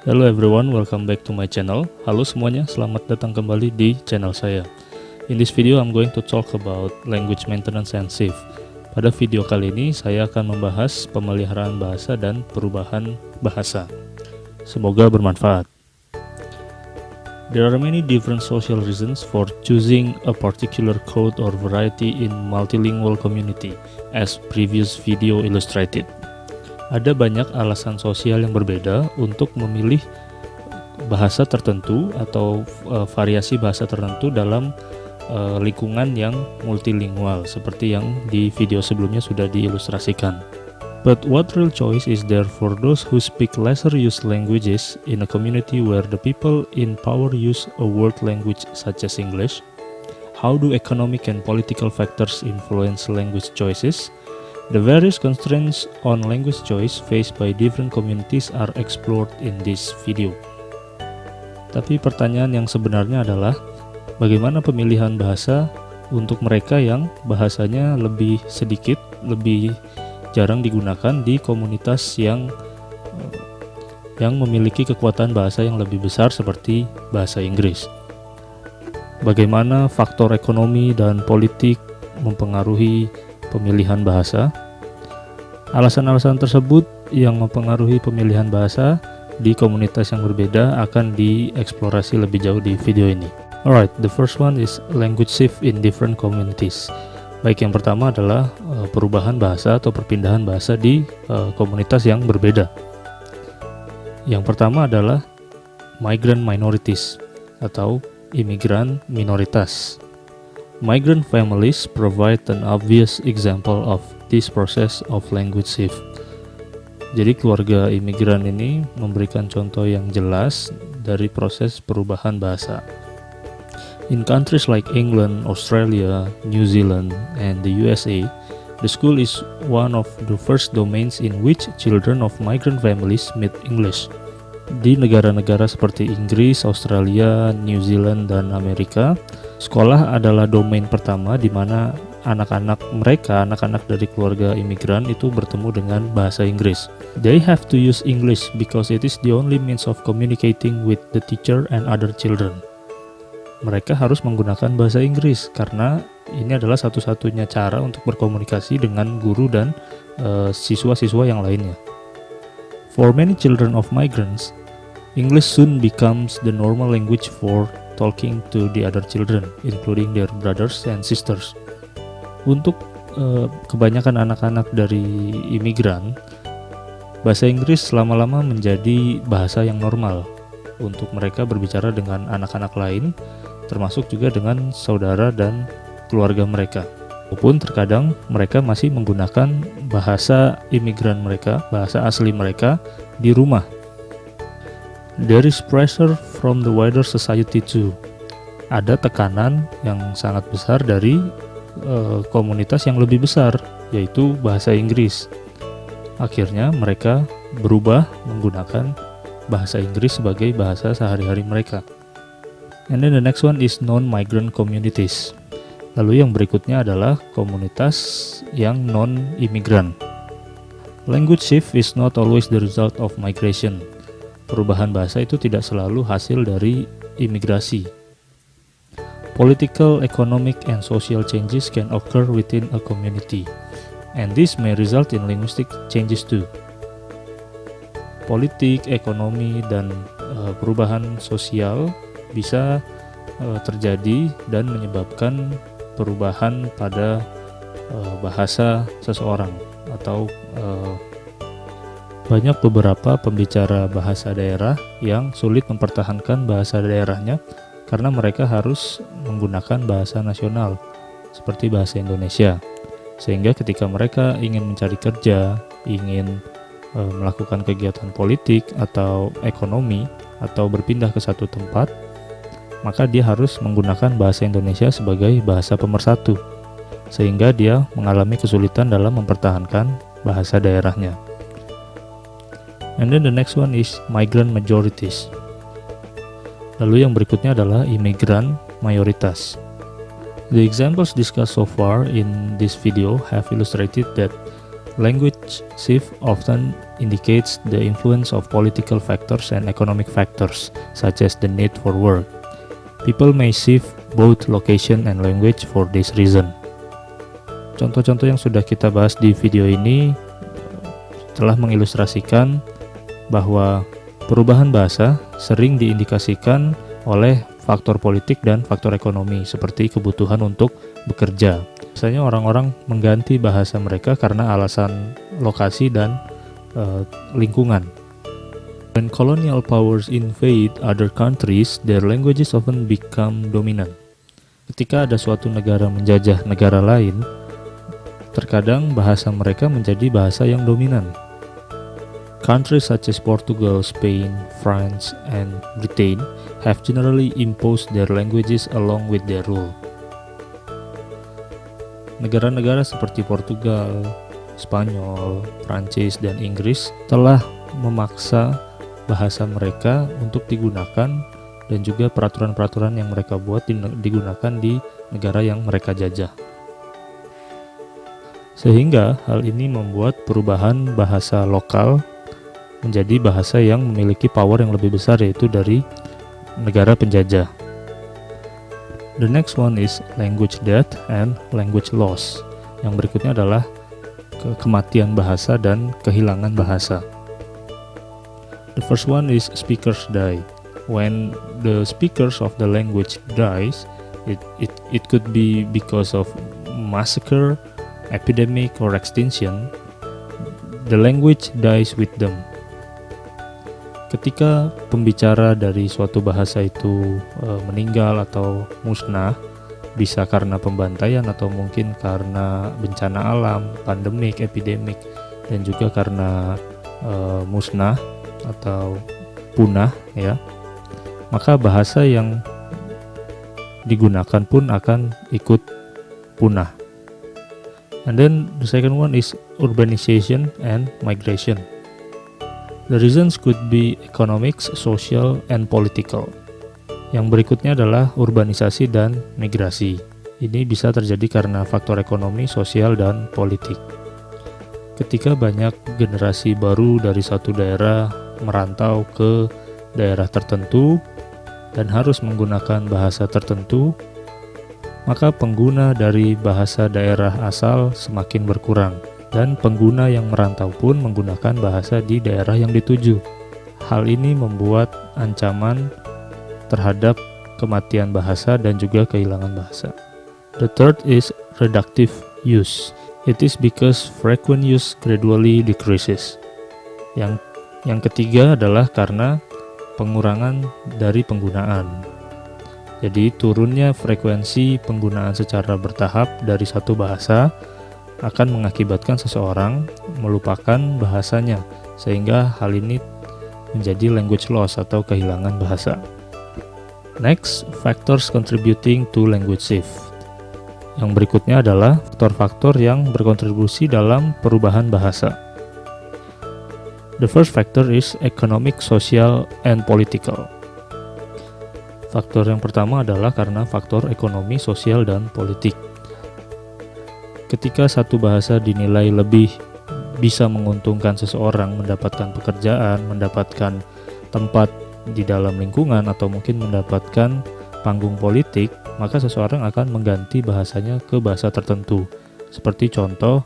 Hello everyone, welcome back to my channel. Halo semuanya, selamat datang kembali di channel saya. In this video, I'm going to talk about language maintenance and shift. Pada video kali ini, saya akan membahas pemeliharaan bahasa dan perubahan bahasa. Semoga bermanfaat. There are many different social reasons for choosing a particular code or variety in multilingual community, as previous video illustrated. Ada banyak alasan sosial yang berbeda untuk memilih bahasa tertentu atau variasi bahasa tertentu dalam lingkungan yang multilingual seperti yang di video sebelumnya sudah diilustrasikan. But what real choice is there for those who speak lesser used languages in a community where the people in power use a world language such as English? How do economic and political factors influence language choices? The various constraints on language choice faced by different communities are explored in this video. Tapi pertanyaan yang sebenarnya adalah, bagaimana pemilihan bahasa untuk mereka yang bahasanya lebih sedikit, lebih jarang digunakan di komunitas yang memiliki kekuatan bahasa yang lebih besar seperti bahasa Inggris. Bagaimana faktor ekonomi dan politik mempengaruhi pemilihan bahasa. Alasan-alasan tersebut yang mempengaruhi pemilihan bahasa di komunitas yang berbeda akan dieksplorasi lebih jauh di video ini. Alright, the first one is language shift in different communities. Baik, yang pertama adalah perubahan bahasa atau perpindahan bahasa di komunitas yang berbeda. Yang pertama adalah migrant minorities atau imigran minoritas. Migrant families provide an obvious example of this process of language shift. Jadi keluarga imigran ini memberikan contoh yang jelas dari proses perubahan bahasa. In countries like England, Australia, New Zealand, and the USA, the school is one of the first domains in which children of migrant families meet English. Di negara-negara seperti Inggris, Australia, New Zealand, dan Amerika, sekolah adalah domain pertama di mana anak-anak dari keluarga imigran itu bertemu dengan bahasa Inggris. They have to use English because it is the only means of communicating with the teacher and other children. Mereka harus menggunakan bahasa Inggris karena ini adalah satu-satunya cara untuk berkomunikasi dengan guru dan siswa-siswa yang lainnya. For many children of migrants, English soon becomes the normal language for talking to the other children, including their brothers and sisters. Untuk kebanyakan anak-anak dari imigran, bahasa Inggris lama-lama menjadi bahasa yang normal untuk mereka berbicara dengan anak-anak lain, termasuk juga dengan saudara dan keluarga mereka. Walaupun terkadang mereka masih menggunakan bahasa imigran mereka, bahasa asli mereka di rumah. There is pressure from the wider society too. Ada tekanan yang sangat besar dari komunitas yang lebih besar, yaitu bahasa Inggris. Akhirnya mereka berubah menggunakan bahasa Inggris sebagai bahasa sehari-hari mereka. And then the next one is non-migrant communities. Lalu yang berikutnya adalah komunitas yang non-imigran. Language shift is not always the result of migration. Perubahan bahasa itu tidak selalu hasil dari imigrasi. Political, economic, and social changes can occur within a community, and this may result in linguistic changes too. Politik, ekonomi, dan perubahan sosial bisa terjadi dan menyebabkan perubahan pada bahasa seseorang atau banyak beberapa pembicara bahasa daerah yang sulit mempertahankan bahasa daerahnya karena mereka harus menggunakan bahasa nasional seperti bahasa Indonesia, sehingga ketika mereka ingin mencari kerja, ingin melakukan kegiatan politik atau ekonomi atau berpindah ke satu tempat, maka dia harus menggunakan bahasa Indonesia sebagai bahasa pemersatu, sehingga dia mengalami kesulitan dalam mempertahankan bahasa daerahnya. And then the next one is migrant majorities. Lalu yang berikutnya adalah imigran mayoritas. The examples discussed so far in this video have illustrated that Language shift often indicates the influence of political factors and economic factors, such as the need for work. People may shift both location and language for this reason. Contoh-contoh yang sudah kita bahas di video ini telah mengilustrasikan bahwa perubahan bahasa sering diindikasikan oleh faktor politik dan faktor ekonomi, seperti kebutuhan untuk bekerja. Biasanya orang-orang mengganti bahasa mereka karena alasan lokasi dan lingkungan. When colonial powers invade other countries, their languages often become dominant. Ketika ada suatu negara menjajah negara lain, terkadang bahasa mereka menjadi bahasa yang dominan. Countries such as Portugal, Spain, France, and Britain have generally imposed their languages along with their rule. Negara-negara seperti Portugal, Spanyol, Prancis, dan Inggris telah memaksa bahasa mereka untuk digunakan, dan juga peraturan-peraturan yang mereka buat digunakan di negara yang mereka jajah. Sehingga hal ini membuat perubahan bahasa lokal menjadi bahasa yang memiliki power yang lebih besar, yaitu dari negara penjajah. The next one is language death and language loss. Yang berikutnya adalah kematian bahasa dan kehilangan bahasa. The first one is speakers die. When the speakers of the language dies, it could be because of massacre, epidemic, or extinction. The language dies with them. Ketika pembicara dari suatu bahasa itu meninggal atau musnah, bisa karena pembantaian atau mungkin karena bencana alam, pandemik, epidemik, dan juga karena musnah atau punah, ya, maka bahasa yang digunakan pun akan ikut punah. And then the second one is urbanization and migration. The reasons could be economics, social, and political. Yang berikutnya adalah urbanisasi dan migrasi. Ini bisa terjadi karena faktor ekonomi, sosial, dan politik. Ketika banyak generasi baru dari satu daerah merantau ke daerah tertentu dan harus menggunakan bahasa tertentu, maka pengguna dari bahasa daerah asal semakin berkurang, dan pengguna yang merantau pun menggunakan bahasa di daerah yang dituju. Hal ini membuat ancaman terhadap kematian bahasa dan juga kehilangan bahasa. The third is reductive use. It is because frequent use gradually decreases. Yang ketiga adalah karena pengurangan dari penggunaan. Jadi turunnya frekuensi penggunaan secara bertahap dari satu bahasa akan mengakibatkan seseorang melupakan bahasanya, sehingga hal ini menjadi language loss atau kehilangan bahasa. Next, factors contributing to language shift. Yang berikutnya adalah faktor-faktor yang berkontribusi dalam perubahan bahasa. The first factor is economic, social, and political. Faktor yang pertama adalah karena faktor ekonomi, sosial, dan politik. Ketika satu bahasa dinilai lebih bisa menguntungkan seseorang mendapatkan pekerjaan, mendapatkan tempat di dalam lingkungan, atau mungkin mendapatkan panggung politik, maka seseorang akan mengganti bahasanya ke bahasa tertentu. Seperti contoh,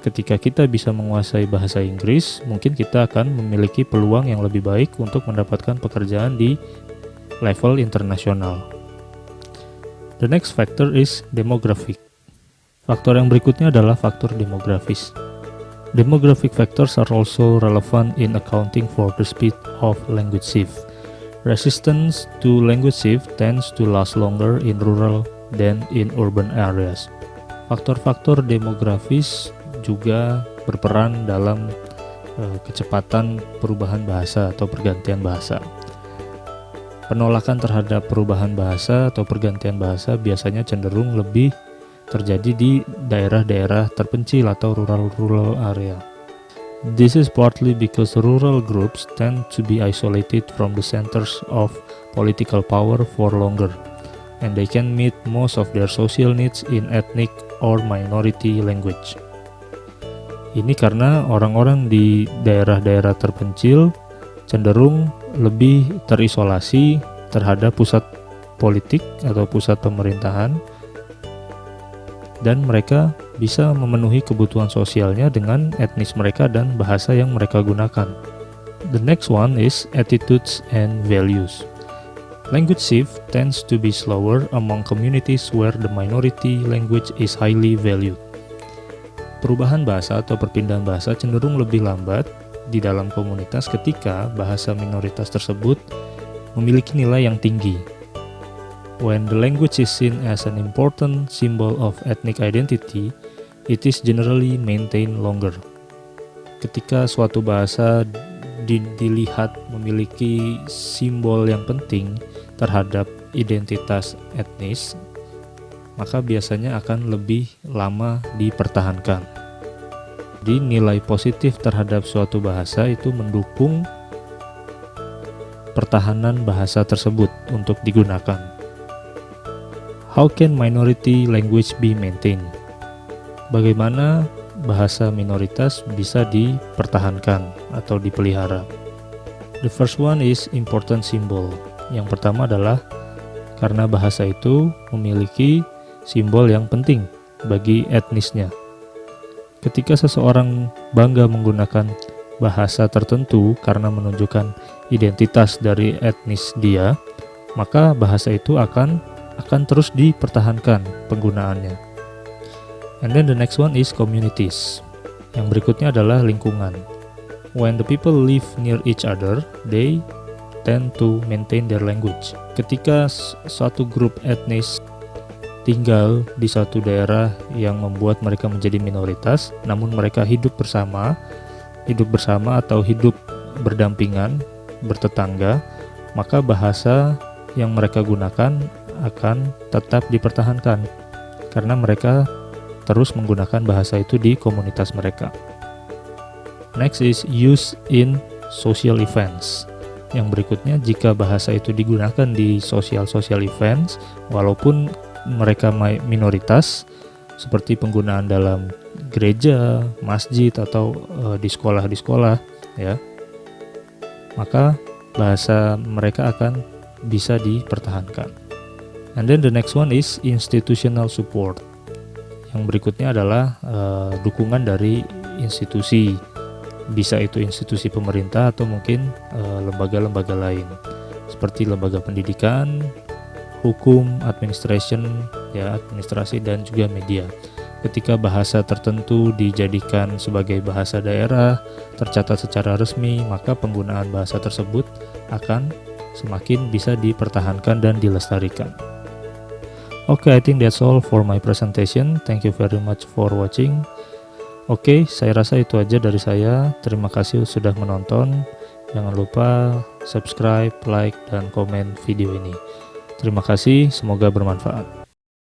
ketika kita bisa menguasai bahasa Inggris, mungkin kita akan memiliki peluang yang lebih baik untuk mendapatkan pekerjaan di level internasional. The next factor is demographic. Faktor yang berikutnya adalah faktor demografis. Demographic factors are also relevant in accounting for the speed of language shift. Resistance to language shift tends to last longer in rural than in urban areas. Faktor-faktor demografis juga berperan dalam kecepatan perubahan bahasa atau pergantian bahasa. Penolakan terhadap perubahan bahasa atau pergantian bahasa biasanya cenderung lebih terjadi di daerah-daerah terpencil atau rural area. This is partly because rural groups tend to be isolated from the centers of political power for longer, and they can meet most of their social needs in ethnic or minority language. Ini karena orang-orang di daerah-daerah terpencil cenderung lebih terisolasi terhadap pusat politik atau pusat pemerintahan, dan mereka bisa memenuhi kebutuhan sosialnya dengan etnis mereka dan bahasa yang mereka gunakan. The next one is attitudes and values. Language shift tends to be slower among communities where the minority language is highly valued. Perubahan bahasa atau perpindahan bahasa cenderung lebih lambat di dalam komunitas ketika bahasa minoritas tersebut memiliki nilai yang tinggi. When the language is seen as an important symbol of ethnic identity, it is generally maintained longer. Ketika suatu bahasa dilihat memiliki simbol yang penting terhadap identitas etnis, maka biasanya akan lebih lama dipertahankan. Jadi nilai positif terhadap suatu bahasa itu mendukung pertahanan bahasa tersebut untuk digunakan. How can minority language be maintained? Bagaimana bahasa minoritas bisa dipertahankan atau dipelihara? The first one is important symbol. Yang pertama adalah karena bahasa itu memiliki simbol yang penting bagi etnisnya. Ketika seseorang bangga menggunakan bahasa tertentu karena menunjukkan identitas dari etnis dia, maka bahasa itu akan terus dipertahankan penggunaannya. And then the next one is communities. Yang berikutnya adalah lingkungan. When the people live near each other, they tend to maintain their language. Ketika suatu grup etnis tinggal di suatu daerah yang membuat mereka menjadi minoritas, namun mereka hidup bersama atau hidup berdampingan, bertetangga, maka bahasa yang mereka gunakan akan tetap dipertahankan karena mereka terus menggunakan bahasa itu di komunitas mereka. Next is use in social events. Yang berikutnya, jika bahasa itu digunakan di social events, walaupun mereka minoritas, seperti penggunaan dalam gereja, masjid, atau di sekolah ya, maka bahasa mereka akan bisa dipertahankan. And then the next one is institutional support. Yang berikutnya adalah dukungan dari institusi, bisa itu institusi pemerintah atau mungkin lembaga-lembaga lain seperti lembaga pendidikan, hukum, administrasi dan juga media. Ketika bahasa tertentu dijadikan sebagai bahasa daerah, tercatat secara resmi, maka penggunaan bahasa tersebut akan semakin bisa dipertahankan dan dilestarikan. Okay, I think that's all for my presentation. Thank you very much for watching. Oke, saya rasa itu aja dari saya. Terima kasih sudah menonton. Jangan lupa subscribe, like, dan komen video ini. Terima kasih, semoga bermanfaat.